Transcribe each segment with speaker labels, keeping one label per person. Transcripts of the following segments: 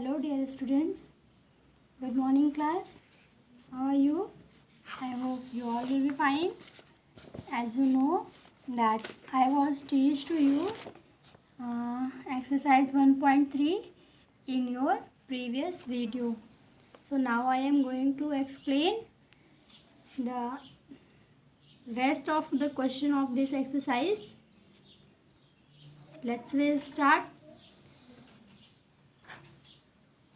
Speaker 1: Hello dear students, good morning class. How are you? I hope you all will be fine. As you know that I was teach to you exercise 1.3 in your previous video. So now I am going to explain the rest of the question of this exercise. Let's start.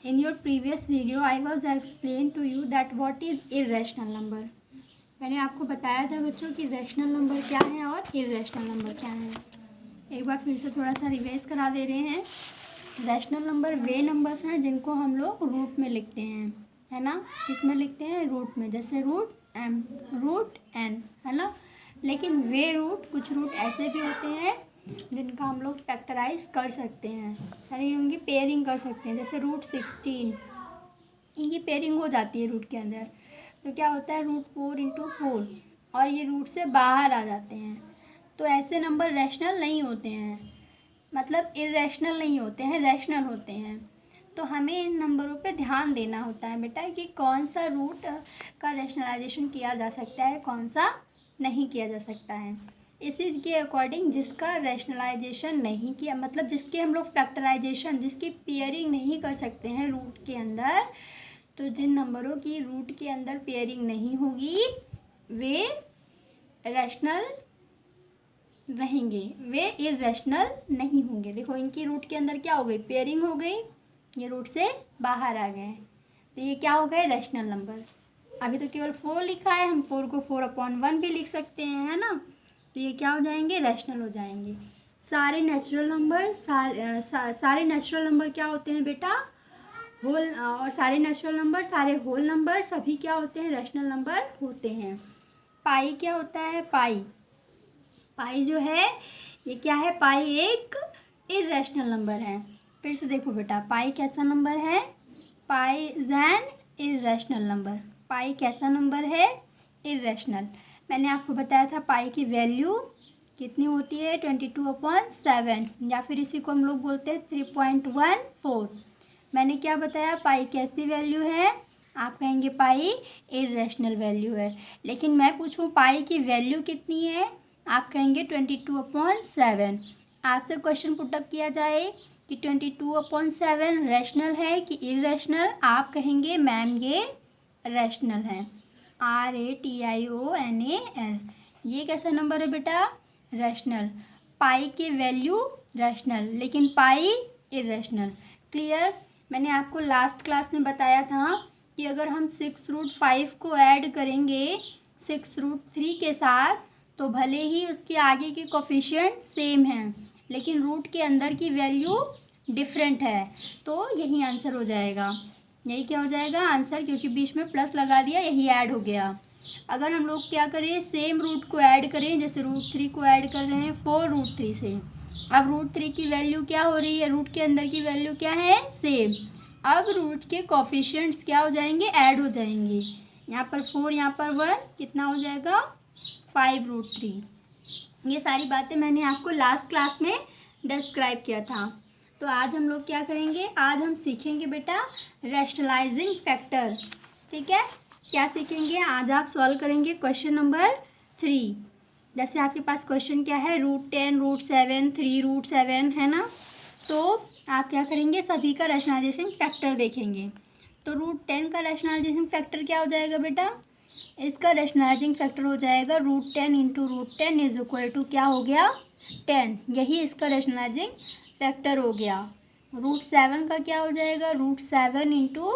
Speaker 1: In your previous video, I was explain to you that what is irrational number. मैंने आपको बताया था बच्चों कि rational number क्या है और irrational number क्या है. एक बार फिर से थोड़ा सा रिवाइज करा दे रहे हैं. रैशनल नंबर वे नंबर्स हैं जिनको हम लोग रूट में लिखते हैं, है ना. किस में लिखते हैं? रूट में. जैसे रूट एम, रूट एन, है ना. लेकिन वे रूट, कुछ रूट ऐसे भी होते हैं जिनका हम लोग फैक्टराइज कर सकते हैं, यानी उनकी पेयरिंग कर सकते हैं. जैसे रूट 16, इनकी पेयरिंग हो जाती है रूट के अंदर. तो क्या होता है? रूट 4 इंटू 4, और ये रूट से बाहर आ जाते हैं. तो ऐसे नंबर रैशनल नहीं होते हैं, मतलब इरेशनल नहीं होते हैं, रैशनल होते हैं. तो हमें इन नंबरों पे ध्यान देना होता है बेटा कि कौन सा रूट का रैशनलाइजेशन किया जा सकता है, कौन सा नहीं किया जा सकता है. इसी के अकॉर्डिंग जिसका रैशनलाइजेशन नहीं किया, मतलब जिसके हम लोग फैक्टराइजेशन, जिसकी पेयरिंग नहीं कर सकते हैं रूट के अंदर, तो जिन नंबरों की रूट के अंदर पेयरिंग नहीं होगी वे रैशनल रहेंगे, वे इरेशनल नहीं होंगे. देखो इनकी रूट के अंदर क्या हो गई? पेयरिंग हो गई, ये रूट से बाहर आ गए, तो ये क्या हो गए? Rational number. अभी तो केवल 4 लिखा है, हम 4 को 4/1 भी लिख सकते हैं, है ना. तो ये क्या हो जाएंगे? रैशनल हो जाएंगे. सारे नेचुरल नंबर, सारे नेचुरल नंबर क्या होते हैं बेटा? होल. और सारे नेचुरल नंबर, सारे होल नंबर सभी क्या होते हैं? रैशनल नंबर होते हैं. पाई क्या होता है? पाई जो है ये क्या है? पाई एक इरेशनल नंबर है. फिर से देखो बेटा, पाई कैसा नंबर है? Pi is an irrational number. Pi कैसा नंबर है? इरेशनल. मैंने आपको बताया था पाई की वैल्यू कितनी होती है? 22/7, या फिर इसी को हम लोग बोलते हैं 3.14. मैंने क्या बताया? पाई कैसी वैल्यू है? आप कहेंगे पाई इरेशनल वैल्यू है. लेकिन मैं पूछूं पाई की वैल्यू कितनी है? आप कहेंगे 22/7. आपसे क्वेश्चन पुटअप किया जाए कि 22/7 रैशनल है कि इरेशनल, आप कहेंगे मैम ये रैशनल है. RATIONAL. ये कैसा नंबर है बेटा? रैशनल. पाई की वैल्यू रैशनल, लेकिन पाई इरेशनल. क्लियर. मैंने आपको लास्ट क्लास में बताया था कि अगर हम 6√5 को ऐड करेंगे 6√3 के साथ, तो भले ही उसके आगे के कोफिशिएंट सेम हैं, लेकिन रूट के अंदर की वैल्यू डिफरेंट है, तो यही आंसर हो जाएगा. यही क्या हो जाएगा? आंसर, क्योंकि बीच में प्लस लगा दिया, यही ऐड हो गया. अगर हम लोग क्या करें? सेम रूट को ऐड करें, जैसे √3 को ऐड कर रहे हैं 4√3 से. अब √3 की वैल्यू क्या हो रही है? रूट के अंदर की वैल्यू क्या है? सेम. अब रूट के कोफिशिएंट्स क्या हो जाएंगे? ऐड हो जाएंगे. यहाँ पर 4, यहाँ पर 1, कितना हो जाएगा? 5√3. ये सारी बातें मैंने आपको लास्ट क्लास में डिस्क्राइब किया था. तो आज हम लोग क्या करेंगे? आज हम सीखेंगे बेटा रैशनलाइजिंग फैक्टर. ठीक है. क्या सीखेंगे? आज आप सॉल्व करेंगे क्वेश्चन नंबर 3. जैसे आपके पास क्वेश्चन क्या है? √10, √7, 3√7, है ना. तो आप क्या करेंगे? सभी का रैशनलाइजेशन फैक्टर देखेंगे. तो √10 का रैशनलाइजेशन फैक्टर क्या हो जाएगा बेटा? इसका रैशनलाइजिंग फैक्टर हो जाएगा √10 इंटू √10 इज इक्वल टू क्या हो गया? 10. यही इसका रैशनलाइजिंग फैक्टर हो गया. √7 का क्या हो जाएगा? √7 इंटू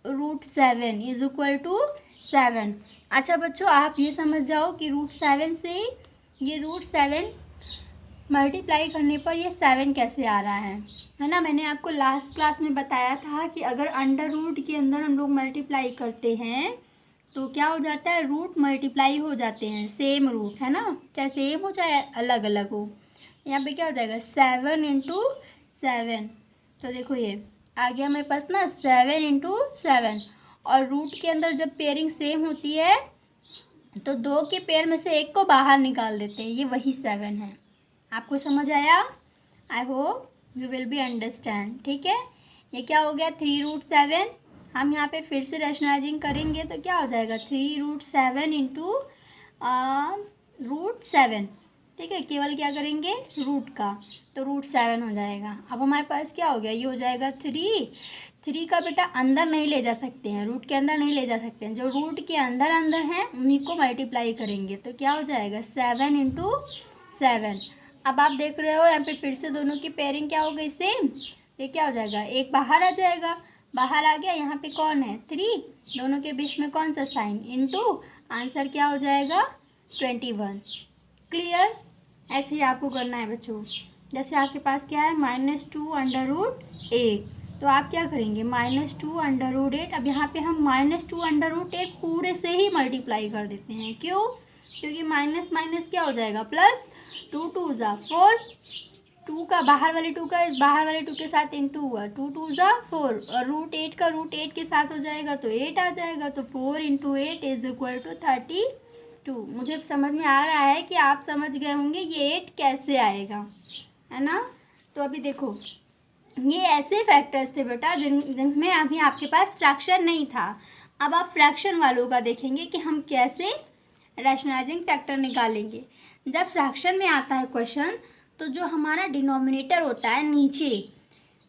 Speaker 1: √7 इज इक्वल टू 7. अच्छा बच्चों, आप ये समझ जाओ कि √7 से ये √7 मल्टीप्लाई करने पर ये 7 कैसे आ रहा है ना. मैंने आपको लास्ट क्लास में बताया था कि अगर अंडर रूट के अंदर हम लोग मल्टीप्लाई करते हैं तो क्या हो जाता है? रूट मल्टीप्लाई हो जाते हैं, सेम रूट, है ना. चाहे सेम हो चाहे अलग अलग हो. यहाँ पे क्या हो जाएगा? 7 इंटू 7. तो देखो ये आ गया मेरे पास ना 7 इंटू 7. और रूट के अंदर जब पेयरिंग सेम होती है तो 2 के पेयर में से एक को बाहर निकाल देते हैं, ये वही 7 है. आपको समझ आया? I hope you will be understand. ठीक है. ये क्या हो गया 3√7। हम यहाँ पे फिर से रैशनलाइजिंग करेंगे तो क्या हो जाएगा 3√7 इंटू √7। ठीक है, केवल क्या करेंगे रूट का, तो √7 हो जाएगा। अब हमारे पास क्या हो गया, ये हो जाएगा 3 का बेटा अंदर नहीं ले जा सकते हैं, रूट के अंदर नहीं ले जा सकते हैं, जो रूट के अंदर हैं उन्हीं को मल्टीप्लाई करेंगे तो क्या हो जाएगा 7 इंटू 7। अब आप देख रहे हो यहाँ पे फिर से दोनों की पेयरिंग क्या हो गई सेम। ये क्या हो जाएगा, एक बाहर आ जाएगा, बाहर आ गया, यहाँ पे कौन है 3, दोनों के बीच में कौन सा साइन इंटू, आंसर क्या हो जाएगा 21। क्लियर। ऐसे ही आपको करना है बच्चों। जैसे आपके पास क्या है -2√8, तो आप क्या करेंगे -2√8। अब यहाँ पे हम -2√8 पूरे से ही मल्टीप्लाई कर देते हैं। क्यों, क्योंकि माइनस माइनस क्या हो जाएगा प्लस, 2 2 ज़ा 4, 2 का बाहर वाले 2 का इस बाहर वाले 2 के साथ इंटू हुआ, 2 2 ज़ा 4, और √8 का √8 के साथ हो जाएगा तो 8 आ जाएगा, तो 4 इंटू 8 इज इक्वल टू 32। मुझे समझ में आ रहा है कि आप समझ गए होंगे ये 8 कैसे आएगा, है ना। तो अभी देखो ये ऐसे फैक्टर्स थे बेटा जिनमें अभी आपके पास फ्रैक्शन नहीं था। अब आप फ्रैक्शन वालों का देखेंगे कि हम कैसे रैशनलाइजिंग फैक्टर निकालेंगे। जब फ्रैक्शन में आता है क्वेश्चन, तो जो हमारा डिनोमिनेटर होता है नीचे,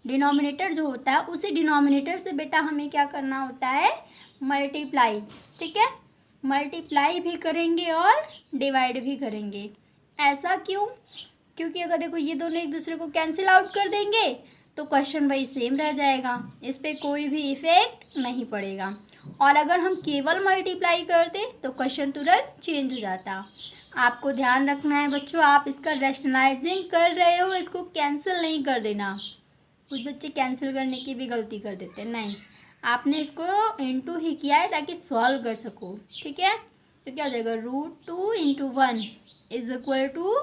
Speaker 1: डिनोमिनेटर जो होता है उसी डिनोमिनेटर से बेटा हमें क्या करना होता है मल्टीप्लाई। ठीक है, मल्टीप्लाई भी करेंगे और डिवाइड भी करेंगे। ऐसा क्यों, क्योंकि अगर देखो ये दोनों एक दूसरे को कैंसिल आउट कर देंगे तो क्वेश्चन वही सेम रह जाएगा, इस पर कोई भी इफ़ेक्ट नहीं पड़ेगा। और अगर हम केवल मल्टीप्लाई करते तो क्वेश्चन तुरंत चेंज हो जाता। आपको ध्यान रखना है बच्चों, आप इसका रैशनलाइजिंग कर रहे हो, इसको कैंसिल नहीं कर देना। कुछ बच्चे कैंसिल करने की भी गलती कर देते हैं, नहीं, आपने इसको इंटू ही किया है ताकि सॉल्व कर सको। ठीक है, तो क्या हो जाएगा √2 into 1 is equal to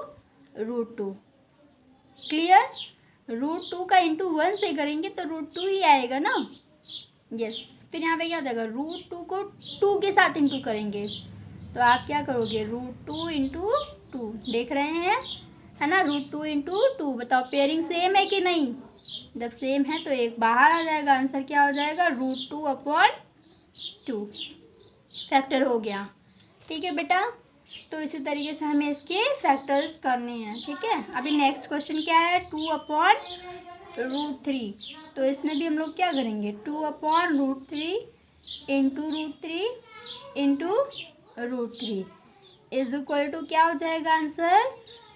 Speaker 1: √2। Clear. √2 का इंटू 1 से करेंगे तो √2 ही आएगा ना। यस, फिर यहाँ पे क्या हो जाएगा √2 को 2 के साथ इंटू करेंगे तो आप क्या करोगे √2 इंटू 2, देख रहे हैं, है ना, √2 इंटू 2। बताओ पेयरिंग सेम है कि नहीं, जब सेम है तो एक बाहर आ जाएगा, आंसर क्या हो जाएगा √2/2 फैक्टर हो गया। ठीक है बेटा, तो इसी तरीके से हमें इसके फैक्टर्स करने हैं। ठीक है, अभी नेक्स्ट क्वेश्चन क्या है 2/√3। तो इसमें भी हम लोग क्या करेंगे 2/√3 into √3 into √3 is equal to क्या हो जाएगा आंसर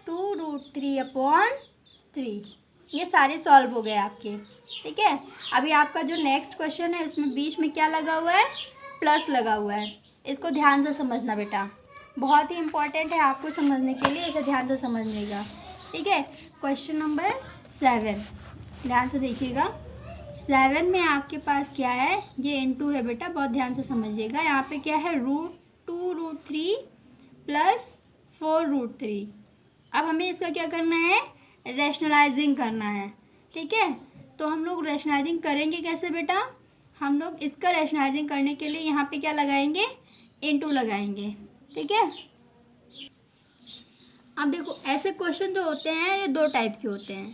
Speaker 1: 2√3/3। ये सारे सॉल्व हो गए आपके। ठीक है, अभी आपका जो नेक्स्ट क्वेश्चन है उसमें बीच में क्या लगा हुआ है, प्लस लगा हुआ है। इसको ध्यान से समझना बेटा, बहुत ही इम्पॉर्टेंट है आपको समझने के लिए, इसे ध्यान से समझिएगा। ठीक है, क्वेश्चन नंबर 7 ध्यान से देखिएगा। 7 में आपके पास क्या है, ये इंटू है बेटा, बहुत ध्यान से समझिएगा। यहाँ पे क्या है √2√3 प्लस 4√3। अब हमें इसका क्या करना है रैशनलाइजिंग करना है। ठीक है, तो हम लोग रैशनलाइजिंग करेंगे कैसे बेटा, हम लोग इसका रैशनलाइजिंग करने के लिए यहाँ पे क्या लगाएंगे इंटू लगाएंगे। ठीक है, अब देखो ऐसे क्वेश्चन जो होते हैं ये 2 टाइप के होते हैं।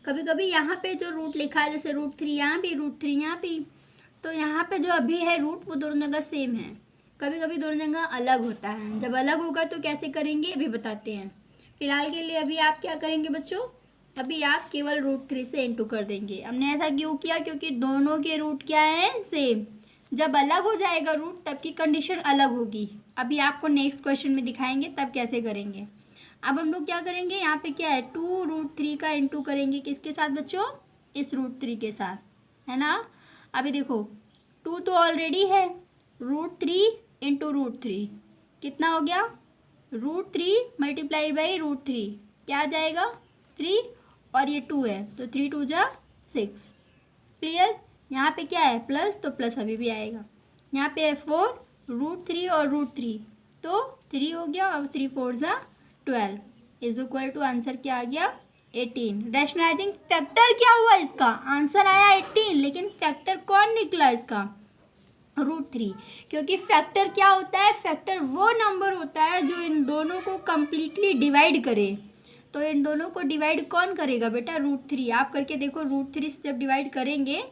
Speaker 1: कभी कभी यहाँ पे जो रूट लिखा है जैसे √3 यहाँ भी √3 यहाँ भी, तो यहाँ पे जो अभी है रूट वो दोनों जगह सेम है, कभी कभी दोनों जगह अलग होता है। जब अलग होगा तो कैसे करेंगे अभी बताते हैं। फिलहाल के लिए अभी आप क्या करेंगे बच्चों, अभी आप केवल √3 से इंटू कर देंगे। हमने ऐसा क्यों किया, क्योंकि दोनों के रूट क्या है सेम। जब अलग हो जाएगा रूट तब की कंडीशन अलग होगी। अभी आपको नेक्स्ट क्वेश्चन में दिखाएंगे तब कैसे करेंगे। अब हम लोग क्या करेंगे, यहाँ पे क्या है 2√3 का इंटू करेंगे किसके साथ बच्चों, इस √3 के साथ, है ना। अभी देखो 2 तो ऑलरेडी है, √3 इंटू √3 कितना हो गया √3 मल्टीप्लाई बाई √3 क्या आ जाएगा 3, और ये 2 है तो 3 2 जा 6। क्लियर। यहाँ पे क्या है प्लस, तो प्लस अभी भी आएगा। यहाँ पे है 4, √3 और √3 तो 3 हो गया, और 3 4 जा 12 इज इक्वल टू आंसर क्या आ गया 18। रैशनलाइजिंग फैक्टर क्या हुआ इसका, आंसर आया 18, लेकिन फैक्टर कौन निकला इसका √3। क्योंकि फैक्टर क्या होता है, फैक्टर वो नंबर होता है जो इन दोनों को कम्प्लीटली डिवाइड करे। तो इन दोनों को डिवाइड कौन करेगा बेटा √3। आप करके देखो √3 से जब डिवाइड करेंगे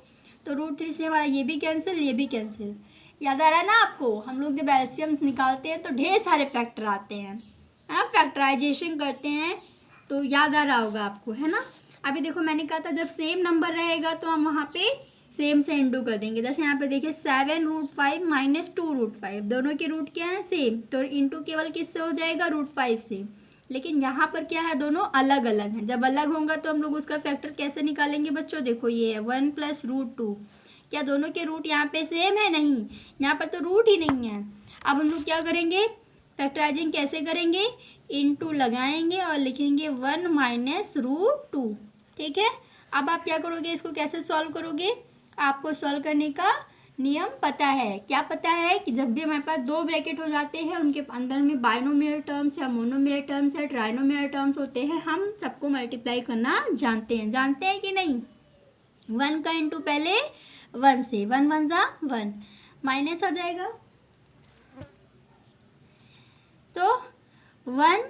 Speaker 1: तो √3 से हमारा ये भी कैंसिल, ये भी कैंसिल। याद आ रहा है ना आपको? हम लोग जब एलसीएम निकालते हैं तो ढेर सारे फैक्टर आते हैं, है ना, फैक्टराइजेशन करते हैं, तो याद आ रहा होगा आपको, है ना। अभी देखो मैंने कहा था जब सेम नंबर रहेगा तो हम वहाँ पे सेम से इंटू कर देंगे। जैसे यहाँ पे देखिए 7√5 माइनस 2√5, दोनों के रूट क्या है? सेम, तो इंटू केवल किससे हो जाएगा? √5 से। लेकिन यहाँ पर क्या है? दोनों अलग अलग हैं। जब अलग होगा तो हम लोग उसका फैक्टर कैसे निकालेंगे बच्चों? देखो ये है 1 + √2। क्या दोनों के रूट यहाँ पे सेम है? नहीं, यहाँ पर तो रूट ही नहीं है। अब हम लोग क्या करेंगे? फैक्टराइजिंग कैसे करेंगे? इंटू लगाएंगे और लिखेंगे 1 - √2। ठीक है। अब आप क्या करोगे? इसको कैसे सॉल्व करोगे? आपको सॉल्व करने का नियम पता है। क्या पता है? कि जब भी हमारे पास दो ब्रैकेट हो जाते हैं, उनके अंदर में बाइनोमियल टर्म्स या मोनोमियल टर्म्स या ट्राइनोमियल टर्म्स होते हैं, हम सबको मल्टीप्लाई करना जानते हैं। जानते हैं कि नहीं? 1 का इंटू पहले 1 से, 1 × 1 = 1, माइनस आ जाएगा तो 1।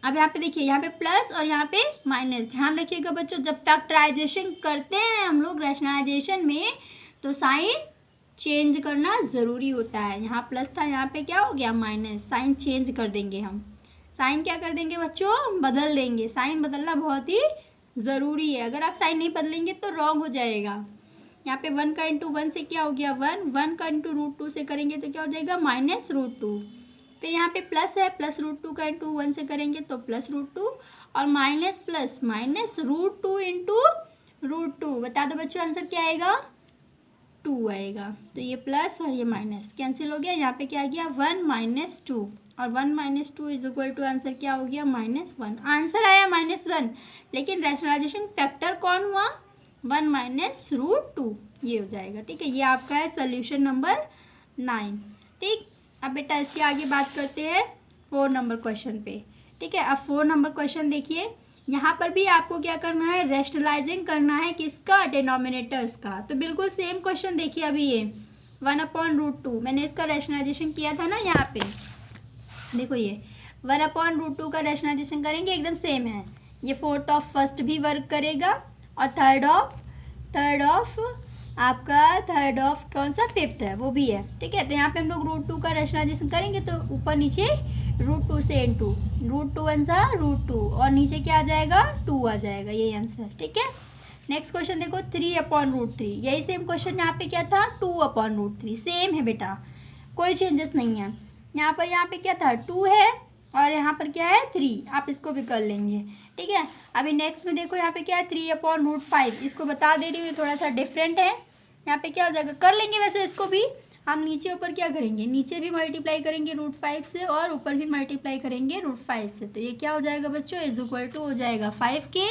Speaker 1: अब यहाँ पे देखिए, यहाँ पे प्लस और यहाँ पे माइनस। ध्यान रखिएगा बच्चों, जब फैक्टराइजेशन करते हैं हम लोग रैशनलाइजेशन में, तो साइन चेंज करना ज़रूरी होता है। यहाँ प्लस था, यहाँ पे क्या हो गया? माइनस। साइन चेंज कर देंगे हम। साइन क्या कर देंगे बच्चों? बदल देंगे। साइन बदलना बहुत ही ज़रूरी है। अगर आप साइन नहीं बदलेंगे तो रॉन्ग हो जाएगा। यहाँ पे 1 का इंटू 1 से क्या हो गया? 1। 1 का इंटू √2 से करेंगे तो क्या हो जाएगा? माइनस √2। फिर यहाँ पे प्लस है, प्लस √2 का इंटू 1 से करेंगे तो प्लस √2, और माइनस प्लस माइनस √2 इंटू √2। बता दो बच्चों आंसर क्या आएगा? 2 आएगा। तो ये प्लस और ये माइनस कैंसिल हो गया। यहाँ पे क्या आ गया? 1 - 2, और 1 - 2 = आंसर क्या हो गया? -1। आंसर आया -1, लेकिन रैशनलाइजेशन फैक्टर कौन हुआ? 1 - √2, ये हो जाएगा। ठीक है, ये आपका है सोल्यूशन नंबर 9। ठीक, अब बेटा इसके आगे बात करते हैं 4 नंबर क्वेश्चन पे। ठीक है, अब 4 नंबर क्वेश्चन देखिए। यहाँ पर भी आपको क्या करना है? रैशनलाइजिंग करना है। किसका? डिनोमिनेटर्स का। तो बिल्कुल सेम क्वेश्चन देखिए। अभी ये 1/√2 मैंने इसका रैशनलाइजेशन किया था ना। यहाँ पे देखो, ये 1/√2 का रैशनलाइजेशन करेंगे, एकदम सेम है। ये 4th ऑफ फर्स्ट भी वर्क करेगा, और थर्ड ऑफ कौन सा? 5th है, वो भी है। ठीक है, तो यहाँ पे हम लोग √2 का रैशनलाइजेशन करेंगे तो ऊपर नीचे √2 से इंटू, √2 × √2, और नीचे क्या आ जाएगा? 2 आ जाएगा। यही आंसर। ठीक है, नेक्स्ट क्वेश्चन देखो 3/√3। यही सेम क्वेश्चन यहाँ पे क्या था? 2/√3। सेम है बेटा, कोई चेंजेस नहीं है। यहाँ पे क्या था? 2 है, और यहाँ पर क्या है? 3। आप इसको भी कर लेंगे। ठीक है, अभी नेक्स्ट में देखो, यहाँ पे क्या है? 3/√5। इसको बता दे रही हूँ, थोड़ा सा डिफरेंट है। यहाँ पे क्या हो जाएगा? कर लेंगे वैसे इसको भी हम। नीचे ऊपर क्या करेंगे? नीचे भी मल्टीप्लाई करेंगे √5 से, और ऊपर भी मल्टीप्लाई करेंगे √5 से। तो ये क्या हो जाएगा बच्चों? = हो जाएगा 5 के,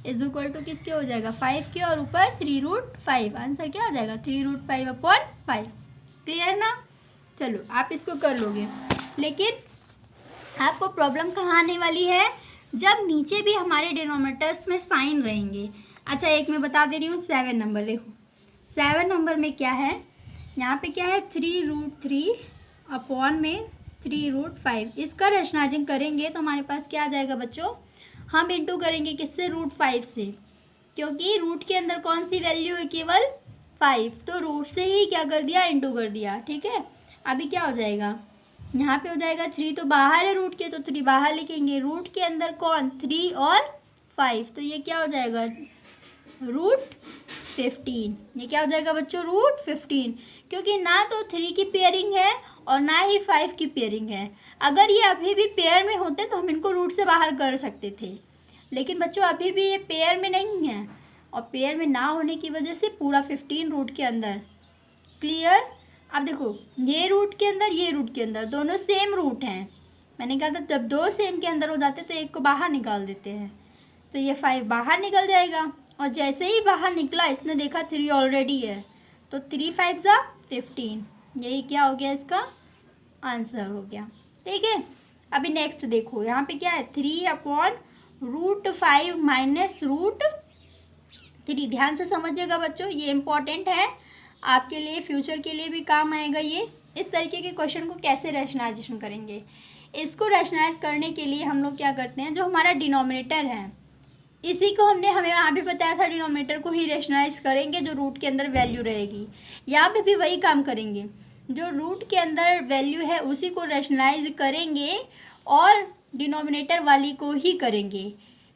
Speaker 1: = किसके हो जाएगा? 5 के, और ऊपर 3√5। आंसर क्या हो जाएगा? 3√5/5। क्लियर ना? चलो आप इसको कर लोगे, लेकिन आपको प्रॉब्लम कहाँ आने वाली है? जब नीचे भी हमारे डिनोमिनेटर्स में साइन रहेंगे। अच्छा, एक मैं बता दे रही हूँ 7 नंबर। देखो 7 नंबर में क्या है? यहाँ पे क्या है? 3√3 अपॉन में 3√5। इसका रैशनलाइजिंग करेंगे तो हमारे पास क्या आ जाएगा बच्चों? हम इंटू करेंगे किससे? √5 से, क्योंकि रूट के अंदर कौन सी वैल्यू है? केवल 5। तो रूट से ही क्या कर दिया? इंटू कर दिया। ठीक है, अभी क्या हो जाएगा? यहाँ पे हो जाएगा 3 तो बाहर है रूट के, तो 3 बाहर लिखेंगे। रूट के अंदर कौन? 3 और 5, तो ये क्या हो जाएगा? √15। ये क्या हो जाएगा बच्चों? √15, क्योंकि ना तो 3 की पेयरिंग है और ना ही 5 की पेयरिंग है। अगर ये अभी भी पेयर में होते तो हम इनको रूट से बाहर कर सकते थे, लेकिन बच्चों अभी भी ये पेयर में नहीं है, और पेयर में ना होने की वजह से पूरा 15 रूट के अंदर। क्लियर? अब देखो, ये रूट के अंदर, ये रूट के अंदर, दोनों सेम रूट हैं। मैंने कहा था जब दो सेम के अंदर हो जाते तो एक को बाहर निकाल देते हैं, तो ये 5 बाहर निकल जाएगा। और जैसे ही बाहर निकला, इसने देखा 3 ऑलरेडी है, तो 3 × 5 = 15। यही क्या हो गया? इसका आंसर हो गया। ठीक है, अभी नेक्स्ट देखो, यहाँ पे क्या है? 3/√5 माइनस √3। ध्यान से समझिएगा बच्चों, ये इम्पॉर्टेंट है आपके लिए, फ्यूचर के लिए भी काम आएगा ये। इस तरीके के क्वेश्चन को कैसे रैशनलाइजेशन करेंगे? इसको रैशनलाइज करने के लिए हम लोग क्या करते हैं? जो हमारा डिनोमिनेटर है, इसी को हमें यहाँ भी बताया था, डिनोमिनेटर को ही रेशनलाइज करेंगे जो रूट के अंदर वैल्यू रहेगी। यहाँ पे भी वही काम करेंगे, जो रूट के अंदर वैल्यू है उसी को रेशनलाइज करेंगे और डिनोमिनेटर वाली को ही करेंगे।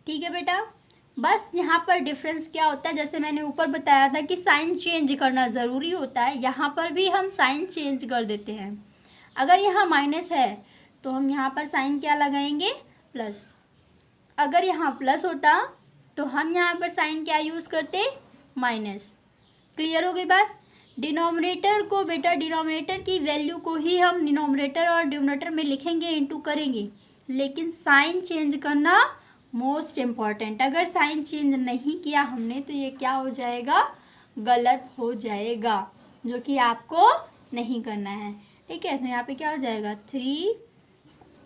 Speaker 1: ठीक है बेटा, बस यहाँ पर डिफरेंस क्या होता है, जैसे मैंने ऊपर बताया था कि साइन चेंज करना ज़रूरी होता है, यहाँ पर भी हम साइन चेंज कर देते हैं। अगर यहाँ माइनस है तो हम यहाँ पर साइन क्या लगाएंगे, प्लस। अगर यहाँ प्लस होता तो हम यहाँ पर साइन क्या यूज़ करते, माइनस। क्लियर हो गई बात। डिनोमिनेटर को बेटा, डिनोमिनेटर की वैल्यू को ही हम डिनोमिनेटर और डिनोमिनेटर में लिखेंगे, इनटू करेंगे, लेकिन साइन चेंज करना मोस्ट इम्पॉर्टेंट। अगर साइन चेंज नहीं किया हमने तो ये क्या हो जाएगा, गलत हो जाएगा, जो कि आपको नहीं करना है। ठीक है, तो यहाँ पे क्या हो जाएगा, 3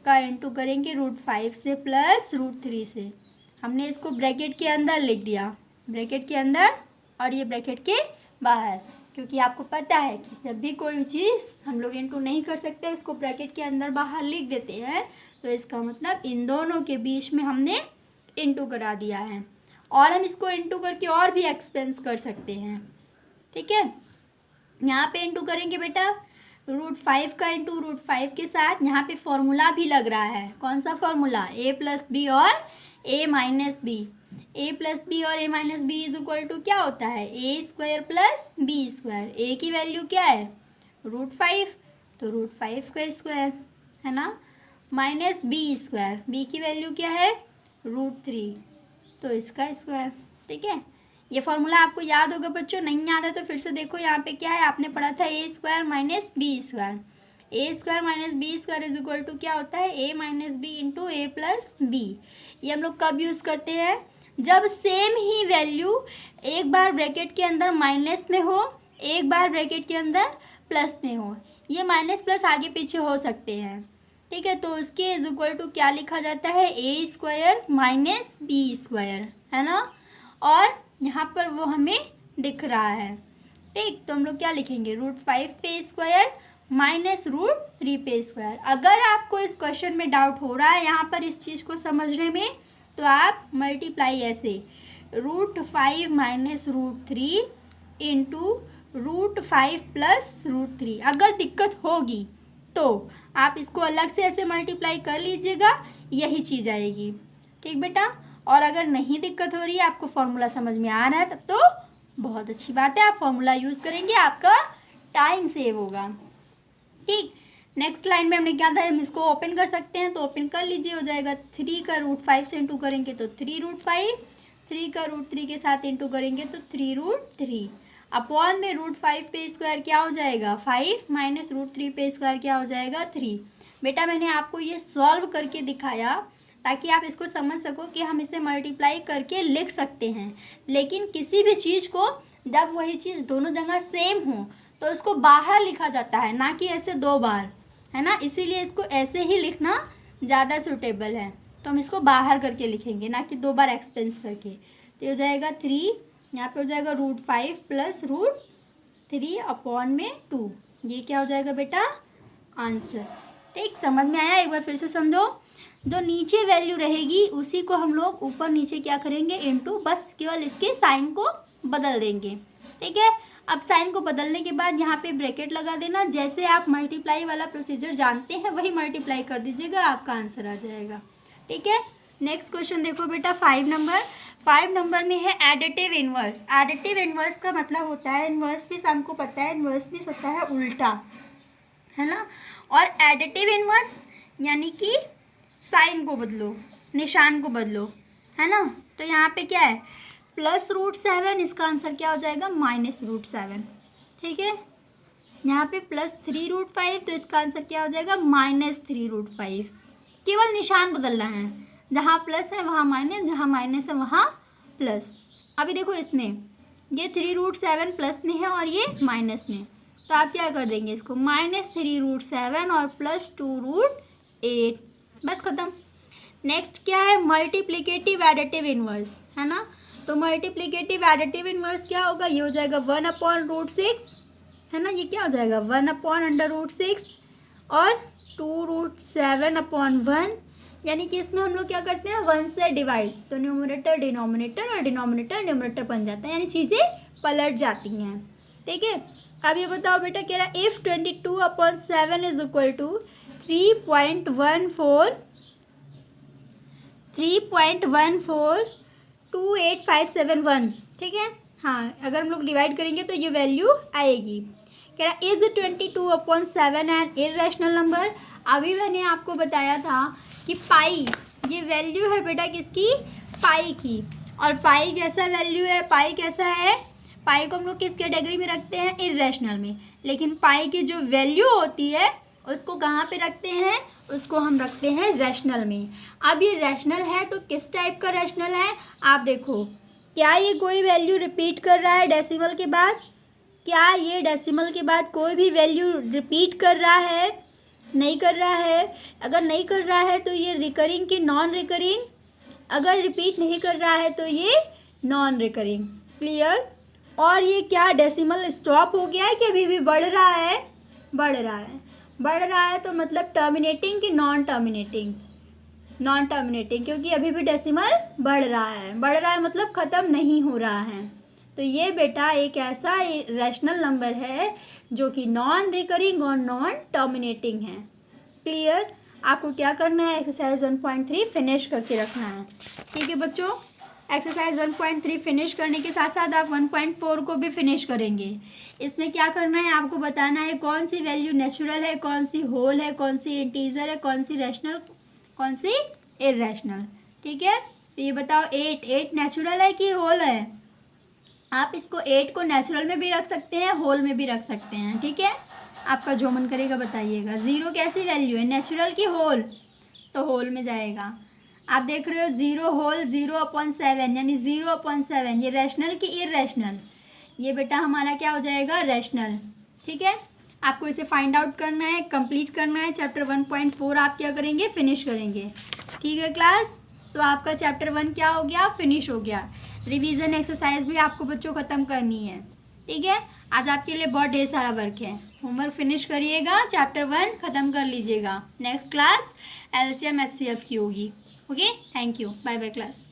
Speaker 1: का इंटू करेंगे √5 से प्लस √3 से। हमने इसको ब्रैकेट के अंदर लिख दिया, ब्रैकेट के अंदर और ये ब्रैकेट के बाहर, क्योंकि आपको पता है कि जब भी कोई चीज़ हम लोग इंटू नहीं कर सकते, इसको ब्रैकेट के अंदर बाहर लिख देते हैं, तो इसका मतलब इन दोनों के बीच में हमने इंटू करा दिया है। और हम इसको इंटू करके और भी एक्सपेंस कर सकते हैं। ठीक है, यहाँ पे इंटू करेंगे बेटा, √5 का इंटू √5 के साथ यहाँ पे फॉर्मूला भी लग रहा है। कौन सा फॉर्मूला, a+b और a-b। a+b और a-b इज इक्वल टू क्या होता है, a² + b²। a की वैल्यू क्या है, √5, तो √5 का स्क्वायर है ना, माइनस b², b की वैल्यू क्या है, √3, तो इसका स्क्वायर। ठीक है, ये फॉर्मूला आपको याद होगा बच्चों, नहीं याद है तो फिर से देखो, यहाँ पे क्या है, आपने पढ़ा था a² - b²। a² - b² is equal to क्या होता है, a - b into a + b। ये हम लोग कब यूज़ करते हैं, जब सेम ही वैल्यू एक बार ब्रैकेट के अंदर माइनस में हो, एक बार ब्रैकेट के अंदर प्लस में हो। ये माइनस प्लस आगे पीछे हो सकते हैं। ठीक है, तो उसके इज इक्वल टू क्या लिखा जाता है, a² - b², है ना। और यहाँ पर वो हमें दिख रहा है। ठीक, तो हम लोग क्या लिखेंगे, √5 पे स्क्वायर माइनस √3 पे स्क्वायर। अगर आपको इस क्वेश्चन में डाउट हो रहा है यहाँ पर इस चीज़ को समझने में, तो आप मल्टीप्लाई ऐसे, √5 - √3 इंटू √5 + √3। अगर दिक्कत होगी तो आप इसको अलग से ऐसे मल्टीप्लाई कर लीजिएगा, यही चीज़ आएगी। ठीक बेटा, और अगर नहीं दिक्कत हो रही है, आपको फॉर्मूला समझ में आ रहा है, तब तो बहुत अच्छी बात है, आप फॉर्मूला यूज़ करेंगे, आपका टाइम सेव होगा। ठीक, नेक्स्ट लाइन में हमने क्या था, हम इसको ओपन कर सकते हैं, तो ओपन कर लीजिए, हो जाएगा 3 का √5 से इंटू करेंगे तो 3√5, 3 का √3 के साथ इंटू करेंगे तो 3√3, अपॉन में √5 पे स्क्वायर क्या हो जाएगा, 5 माइनस √3 पे स्क्वायर क्या हो जाएगा, 3। बेटा मैंने आपको ये सॉल्व करके दिखाया ताकि आप इसको समझ सको कि हम इसे मल्टीप्लाई करके लिख सकते हैं, लेकिन किसी भी चीज़ को जब वही चीज़ दोनों जगह सेम हो तो इसको बाहर लिखा जाता है, ना कि ऐसे 2 बार, है ना। इसीलिए इसको ऐसे ही लिखना ज़्यादा सूटेबल है, तो हम इसको बाहर करके लिखेंगे, ना कि 2 बार एक्सपेंस करके। तो हो जाएगा 3, यहाँ पे हो जाएगा √5 + √3 अपॉन में 2। ये क्या हो जाएगा बेटा, आंसर। ठीक, समझ में आया, एक बार फिर से समझो। जो नीचे वैल्यू रहेगी उसी को हम लोग ऊपर नीचे क्या करेंगे, इनटू, बस केवल इसके साइन को बदल देंगे। ठीक है, अब साइन को बदलने के बाद यहाँ पे ब्रैकेट लगा देना, जैसे आप मल्टीप्लाई वाला प्रोसीजर जानते हैं वही मल्टीप्लाई कर दीजिएगा, आपका आंसर आ जाएगा। ठीक है, नेक्स्ट क्वेश्चन देखो बेटा, 5 नंबर में है एडिटिव इन्वर्स। एडिटिव इन्वर्स का मतलब होता है, इन्वर्स भी हमको पता है, इन्वर्स भी होता है उल्टा, है ना। और एडिटिव इन्वर्स यानी कि साइन को बदलो, निशान को बदलो, है ना। तो यहाँ पे क्या है, +√7, इसका आंसर क्या हो जाएगा, -√7। ठीक है, यहाँ पे +3√5, तो इसका आंसर क्या हो जाएगा, -3√5। केवल निशान बदलना है, जहाँ प्लस है वहाँ माइनस, जहाँ माइनस है वहाँ प्लस। अभी देखो इसमें ये 3√7 प्लस में है और ये माइनस में, तो आप क्या कर देंगे, इसको -3√7 और +2√8, बस खत्म। नेक्स्ट क्या है, मल्टीप्लिकेटिव एडिटिव इन्वर्स, है ना। तो मल्टीप्लिकेटिव एडिटिव इन्वर्स क्या होगा, ये हो जाएगा 1/√6, है ना। ये क्या हो जाएगा, 1/√6 और 2√7/1, यानी कि इसमें हम लोग क्या करते हैं, 1 से डिवाइड, तो न्यूमरेटर डिनोमिनेटर और डिनोमिनेटर न्यूमरेटर बन जाता है, यानी चीज़ें पलट जाती हैं। ठीक है, अब ये बताओ बेटा, कह रहा इफ़ 22/7 इज इक्वल टू 3.1428,571। ठीक है, हाँ, अगर हम लोग डिवाइड करेंगे तो ये वैल्यू आएगी। कह रहा इज 22/7 एन इर्रेशनल नंबर। अभी मैंने आपको बताया था कि पाई, ये वैल्यू है बेटा किसकी, पाई की। और पाई कैसा वैल्यू है, पाई कैसा है, पाई को हम लोग किस कैटेगरी में रखते हैं, इर्रेशनल में। लेकिन पाई की जो वैल्यू होती है उसको कहाँ पे रखते हैं, उसको हम रखते हैं रैशनल में। अब ये रैशनल है तो किस टाइप का रैशनल है, आप देखो, क्या ये कोई वैल्यू रिपीट कर रहा है डेसिमल के बाद, क्या ये डेसिमल के बाद कोई भी वैल्यू रिपीट कर रहा है, नहीं कर रहा है। अगर नहीं कर रहा है तो ये रिकरिंग की नॉन रिकरिंग, अगर रिपीट नहीं कर रहा है तो ये नॉन रिकरिंग। क्लियर। और ये क्या डेसिमल स्टॉप हो गया है कि अभी भी बढ़ रहा है, बढ़ रहा है, बढ़ रहा है, तो मतलब टर्मिनेटिंग कि नॉन टर्मिनेटिंग, नॉन टर्मिनेटिंग, क्योंकि अभी भी डेसिमल बढ़ रहा है, बढ़ रहा है मतलब ख़त्म नहीं हो रहा है। तो ये बेटा एक ऐसा रैशनल नंबर है जो कि नॉन रिकरिंग और नॉन टर्मिनेटिंग है। क्लियर। आपको क्या करना है, एक्सरसाइज 1.3 फिनिश करके रखना है। ठीक है बच्चों, एक्सरसाइज 1.3 फिनिश करने के साथ साथ आप 1.4 को भी फिनिश करेंगे। इसमें क्या करना है, आपको बताना है कौन सी वैल्यू नेचुरल है, कौन सी होल है, कौन सी इंटीजर है, कौन सी रैशनल, कौन सी इर्रेशनल। ठीक है, तो ये बताओ 8 नेचुरल है कि होल है। आप इसको 8 को नेचुरल में भी रख सकते हैं, होल में भी रख सकते हैं। ठीक है, आपका जो मन करेगा बताइएगा। 0 कैसी वैल्यू है, नेचुरल की होल, तो होल में जाएगा। आप देख रहे हो 0 होल 0/7 यानी 0/7, ये रैशनल की इर्रेशनल, ये बेटा हमारा क्या हो जाएगा, रैशनल। ठीक है, आपको इसे फाइंड आउट करना है, कंप्लीट करना है। चैप्टर 1.4 आप क्या करेंगे, फिनिश करेंगे। ठीक है क्लास, तो आपका चैप्टर 1 क्या हो गया, फिनिश हो गया। रिवीजन एक्सरसाइज भी आपको बच्चों ख़त्म करनी है। ठीक है, आज आपके लिए बहुत ढेर सारा वर्क है, होमवर्क फिनिश करिएगा, चैप्टर 1 ख़त्म कर लीजिएगा। नेक्स्ट क्लास LCM HCF की होगी। Okay, thank you, bye bye class.